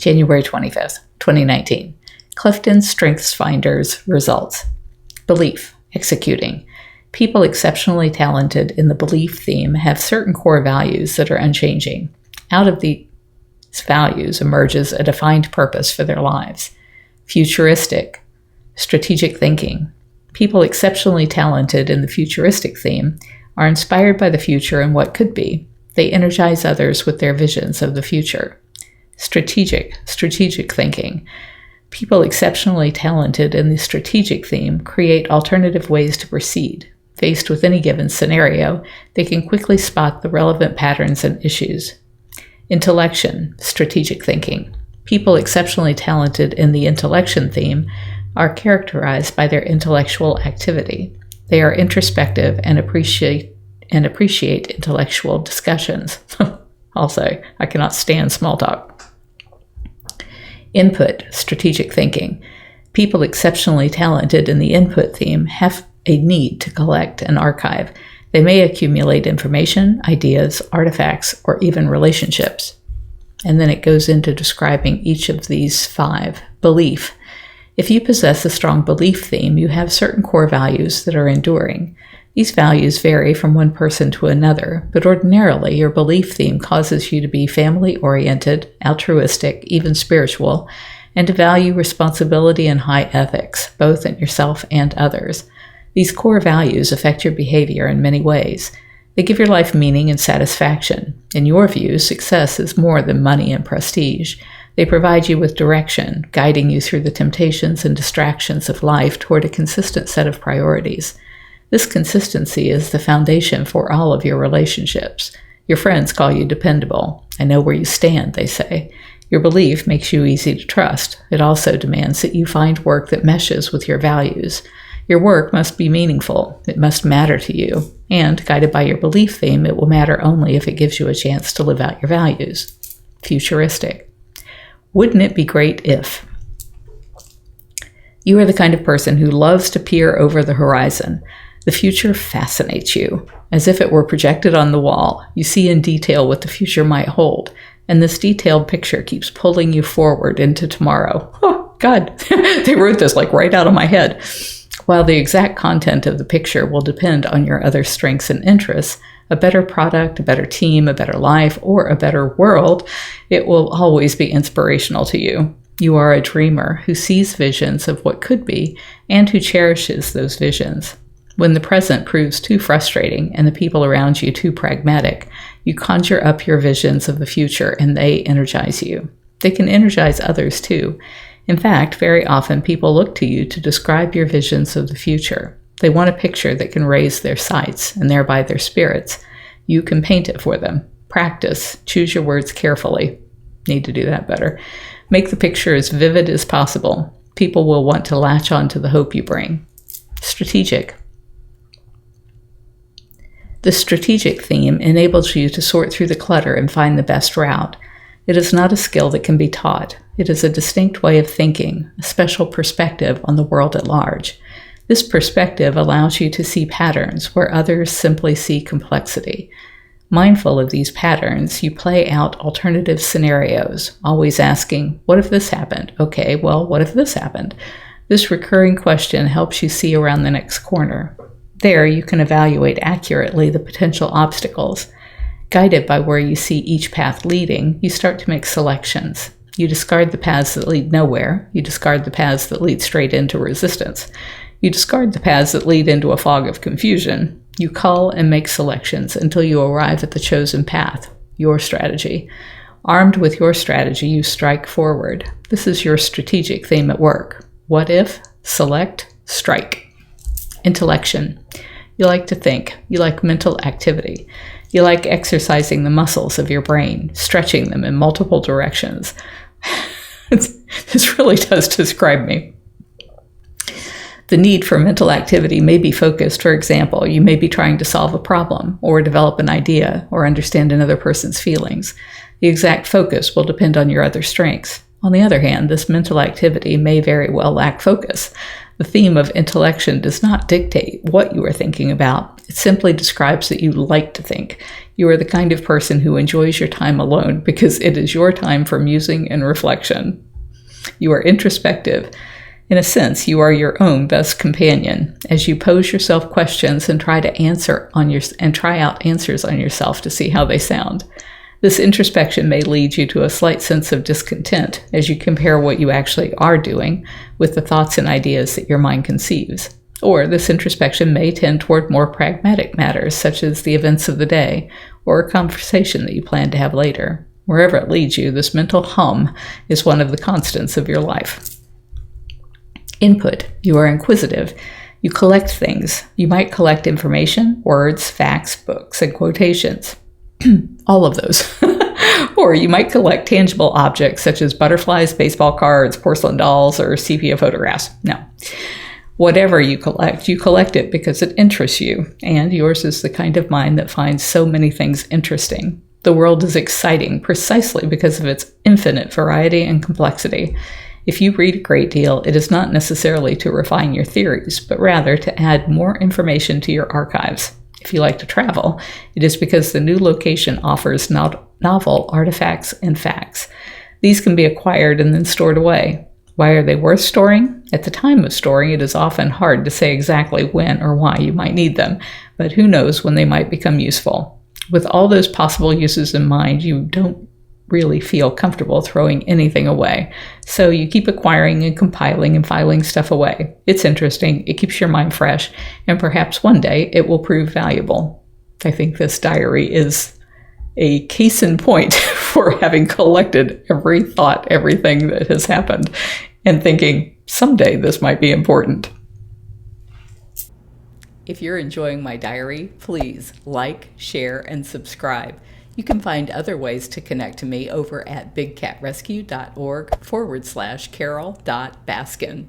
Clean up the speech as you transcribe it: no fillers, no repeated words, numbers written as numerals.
January 25th, 2019. Clifton Strengths Finders Results. Belief, executing. People exceptionally talented in the belief theme have certain core values that are unchanging. Out of these values emerges a defined purpose for their lives. Futuristic, strategic thinking. People exceptionally talented in the futuristic theme are inspired by the future and what could be. They energize others with their visions of the future. Strategic thinking. People exceptionally talented in the strategic theme create alternative ways to proceed. Faced with any given scenario, they can quickly spot the relevant patterns and issues. Intellection, strategic thinking. People exceptionally talented in the intellection theme are characterized by their intellectual activity. They are introspective and appreciate intellectual discussions. Also, I cannot stand small talk. Input, strategic thinking. People exceptionally talented in the input theme have a need to collect and archive. They may accumulate information, ideas, artifacts, or even relationships. And then it goes into describing each of these 5. Belief. If you possess a strong belief theme, you have certain core values that are enduring. These values vary from one person to another, but ordinarily your belief theme causes you to be family-oriented, altruistic, even spiritual, and to value responsibility and high ethics, both in yourself and others. These core values affect your behavior in many ways. They give your life meaning and satisfaction. In your view, success is more than money and prestige. They provide you with direction, guiding you through the temptations and distractions of life toward a consistent set of priorities. This consistency is the foundation for all of your relationships. Your friends call you dependable. I know where you stand, they say. Your belief makes you easy to trust. It also demands that you find work that meshes with your values. Your work must be meaningful. It must matter to you. And, guided by your belief theme, it will matter only if it gives you a chance to live out your values. Futuristic. Wouldn't it be great if? You are the kind of person who loves to peer over the horizon. The future fascinates you. As if it were projected on the wall, you see in detail what the future might hold, and this detailed picture keeps pulling you forward into tomorrow. Oh, God, they wrote this like right out of my head. While the exact content of the picture will depend on your other strengths and interests, a better product, a better team, a better life, or a better world, it will always be inspirational to you. You are a dreamer who sees visions of what could be and who cherishes those visions. When the present proves too frustrating and the people around you too pragmatic, you conjure up your visions of the future and they energize you. They can energize others too. In fact, very often people look to you to describe your visions of the future. They want a picture that can raise their sights and thereby their spirits. You can paint it for them. Practice. Choose your words carefully. Need to do that better. Make the picture as vivid as possible. People will want to latch on to the hope you bring. Strategic. The strategic theme enables you to sort through the clutter and find the best route. It is not a skill that can be taught. It is a distinct way of thinking, a special perspective on the world at large. This perspective allows you to see patterns where others simply see complexity. Mindful of these patterns, you play out alternative scenarios, always asking, what if this happened? Okay, well, what if this happened? This recurring question helps you see around the next corner. There, you can evaluate accurately the potential obstacles. Guided by where you see each path leading, you start to make selections. You discard the paths that lead nowhere. You discard the paths that lead straight into resistance. You discard the paths that lead into a fog of confusion. You cull and make selections until you arrive at the chosen path, your strategy. Armed with your strategy, you strike forward. This is your strategic theme at work. What if? Select, strike. Intellection. You like to think. You like mental activity. You like exercising the muscles of your brain, stretching them in multiple directions. This really does describe me. The need for mental activity may be focused. For example, you may be trying to solve a problem or develop an idea or understand another person's feelings. The exact focus will depend on your other strengths. On the other hand, this mental activity may very well lack focus. The theme of intellection does not dictate what you are thinking about. It simply describes that you like to think. You are the kind of person who enjoys your time alone because it is your time for musing and reflection. You are introspective. In a sense, you are your own best companion as you pose yourself questions and try out answers on yourself to see how they sound. This introspection may lead you to a slight sense of discontent as you compare what you actually are doing with the thoughts and ideas that your mind conceives. Or this introspection may tend toward more pragmatic matters, such as the events of the day or a conversation that you plan to have later. Wherever it leads you, this mental hum is one of the constants of your life. Input. You are inquisitive. You collect things. You might collect information, words, facts, books, and quotations. All of those. Or you might collect tangible objects such as butterflies, baseball cards, porcelain dolls, or sepia photographs. No. Whatever you collect it because it interests you, and yours is the kind of mind that finds so many things interesting. The world is exciting precisely because of its infinite variety and complexity. If you read a great deal, it is not necessarily to refine your theories, but rather to add more information to your archives. If you like to travel, it is because the new location offers novel artifacts and facts. These can be acquired and then stored away. Why are they worth storing? At the time of storing, it is often hard to say exactly when or why you might need them, but who knows when they might become useful. With all those possible uses in mind, you don't really feel comfortable throwing anything away. So you keep acquiring and compiling and filing stuff away. It's interesting, it keeps your mind fresh, and perhaps one day it will prove valuable. I think this diary is a case in point for having collected every thought, everything that has happened, and thinking, someday this might be important. If you're enjoying my diary, please like, share, and subscribe. You can find other ways to connect to me over at bigcatrescue.org/Carole.Baskin.